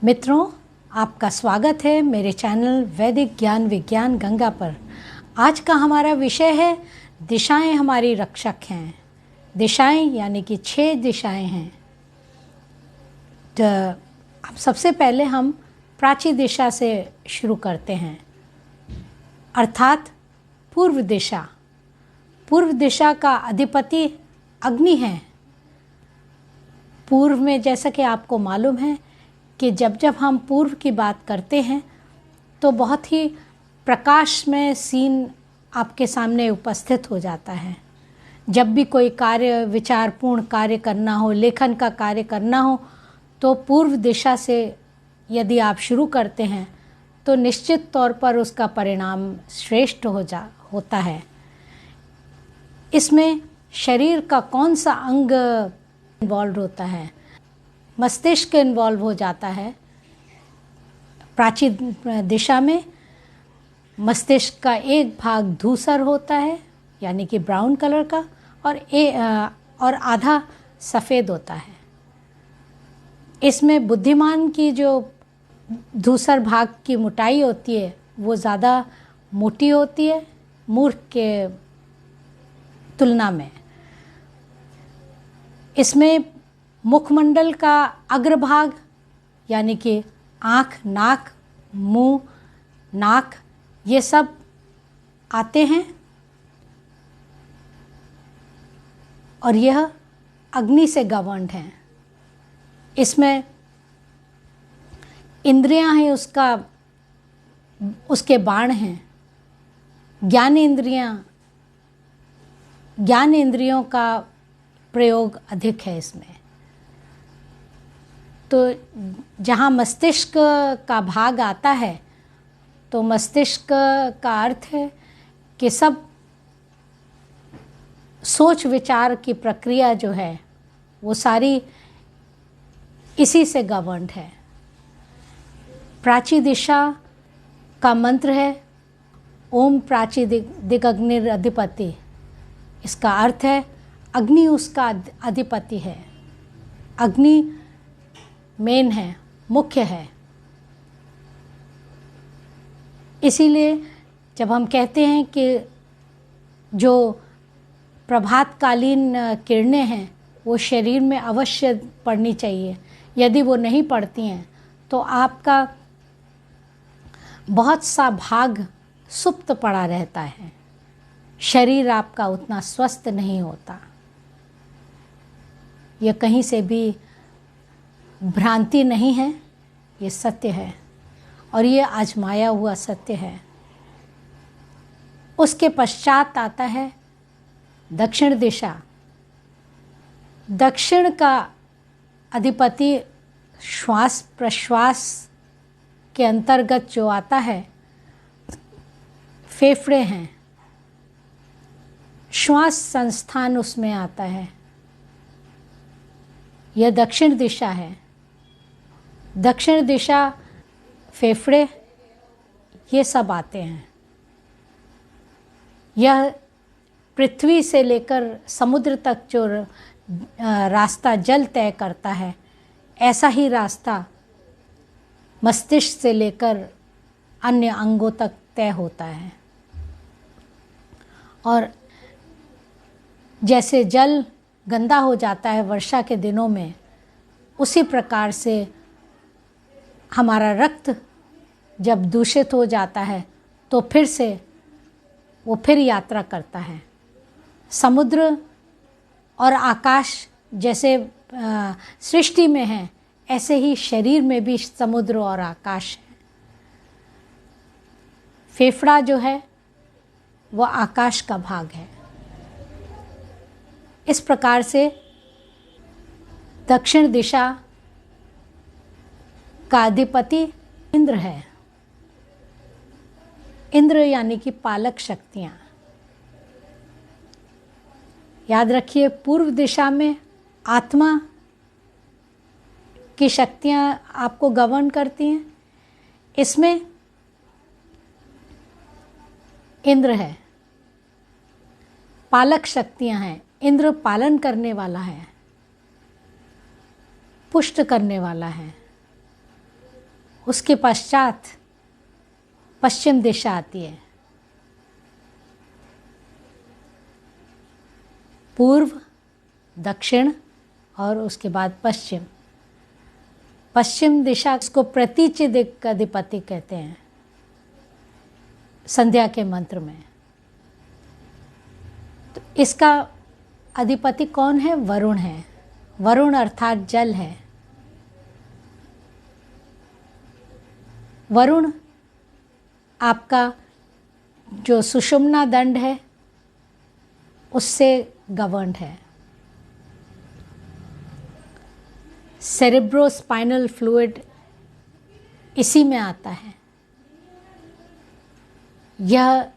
मित्रों, आपका स्वागत है मेरे चैनल वैदिक ज्ञान विज्ञान गंगा पर। आज का हमारा विषय है दिशाएं हमारी रक्षक हैं। दिशाएं यानी कि 6 दिशाएं हैं। तो अब सबसे पहले हम प्राची दिशा से शुरू करते हैं, अर्थात पूर्व दिशा। पूर्व दिशा का अधिपति अग्नि है। पूर्व में जैसा कि आपको मालूम है कि जब जब हम पूर्व की बात करते हैं तो बहुत ही प्रकाशमय सीन आपके सामने उपस्थित हो जाता है। जब भी कोई कार्य, विचारपूर्ण कार्य करना हो, लेखन का कार्य करना हो, तो पूर्व दिशा से यदि आप शुरू करते हैं तो निश्चित तौर पर उसका परिणाम श्रेष्ठ होता है। इसमें शरीर का कौन सा अंग इन्वॉल्व होता है? मस्तिष्क इन्वॉल्व हो जाता है। प्राची दिशा में मस्तिष्क का एक भाग धूसर होता है यानी कि ब्राउन कलर का, और आधा सफ़ेद होता है। इसमें बुद्धिमान की जो धूसर भाग की मोटाई होती है वो ज़्यादा मोटी होती है मूर्ख के तुलना में। इसमें मुखमंडल का अग्रभाग यानी कि आँख, नाक, मुंह, नाक, ये सब आते हैं और यह अग्नि से गवर्न्ड हैं। इसमें इंद्रियां हैं, उसके बाण हैं। ज्ञान इंद्रियों का प्रयोग अधिक है इसमें। तो जहाँ मस्तिष्क का भाग आता है तो मस्तिष्क का अर्थ है कि सब सोच विचार की प्रक्रिया जो है वो सारी इसी से गवर्न्ड है। प्राची दिशा का मंत्र है ओम प्राची दिगग्निर अधिपति। इसका अर्थ है अग्नि उसका अधिपति है। अग्नि मेन है, मुख्य है। इसीलिए जब हम कहते हैं कि जो प्रभातकालीन किरणें हैं वो शरीर में अवश्य पड़नी चाहिए। यदि वो नहीं पड़ती हैं तो आपका बहुत सा भाग सुप्त पड़ा रहता है, शरीर आपका उतना स्वस्थ नहीं होता। यह कहीं से भी भ्रांति नहीं है, ये सत्य है और ये आजमाया हुआ सत्य है। उसके पश्चात आता है दक्षिण दिशा। दक्षिण का अधिपति श्वास प्रश्वास के अंतर्गत जो आता है फेफड़े हैं। श्वास संस्थान उसमें आता है। यह दक्षिण दिशा है। दक्षिण दिशा, फेफड़े, ये सब आते हैं। यह पृथ्वी से लेकर समुद्र तक जो रास्ता जल तय करता है, ऐसा ही रास्ता मस्तिष्क से लेकर अन्य अंगों तक तय होता है। और जैसे जल गंदा हो जाता है वर्षा के दिनों में, उसी प्रकार से हमारा रक्त जब दूषित हो जाता है तो फिर यात्रा करता है। समुद्र और आकाश जैसे सृष्टि में है, ऐसे ही शरीर में भी समुद्र और आकाश है। फेफड़ा जो है वह आकाश का भाग है। इस प्रकार से दक्षिण दिशा का अधिपति इंद्र है। इंद्र यानी कि पालक शक्तियाँ। याद रखिए, पूर्व दिशा में आत्मा की शक्तियाँ आपको गवर्न करती हैं। इसमें इंद्र है, पालक शक्तियाँ हैं। इंद्र पालन करने वाला है, पुष्ट करने वाला है। उसके पश्चात पश्चिम दिशा आती है। पूर्व, दक्षिण और उसके बाद पश्चिम। पश्चिम दिशा को प्रतीच्य दिक् का अधिपति कहते हैं संध्या के मंत्र में। तो इसका अधिपति कौन है? वरुण है। वरुण अर्थात जल है। वरुण आपका जो सुषुम्ना दंड है उससे गवर्न्ड है। सेरेब्रोस्पाइनल फ्लूइड इसी में आता है। यह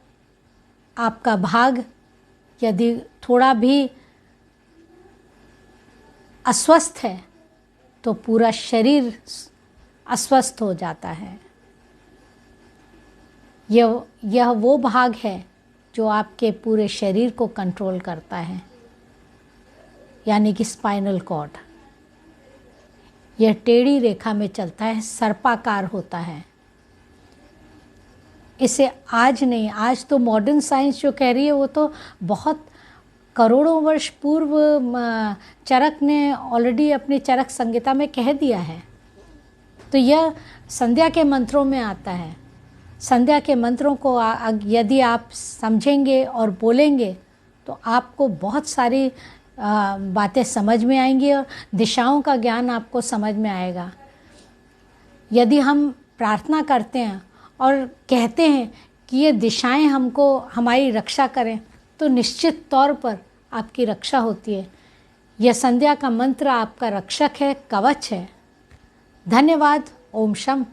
आपका भाग यदि थोड़ा भी अस्वस्थ है तो पूरा शरीर अस्वस्थ हो जाता है। यह वो भाग है जो आपके पूरे शरीर को कंट्रोल करता है, यानी कि स्पाइनल कॉर्ड। यह टेढ़ी रेखा में चलता है, सर्पाकार होता है। इसे आज नहीं, आज तो मॉडर्न साइंस जो कह रही है वो तो बहुत करोड़ों वर्ष पूर्व चरक ने ऑलरेडी अपनी चरक संहिता में कह दिया है। तो यह संध्या के मंत्रों में आता है। संध्या के मंत्रों को यदि आप समझेंगे और बोलेंगे तो आपको बहुत सारी बातें समझ में आएंगी और दिशाओं का ज्ञान आपको समझ में आएगा। यदि हम प्रार्थना करते हैं और कहते हैं कि ये दिशाएं हमको हमारी रक्षा करें तो निश्चित तौर पर आपकी रक्षा होती है। यह संध्या का मंत्र आपका रक्षक है, कवच है। धन्यवाद। ओम शम।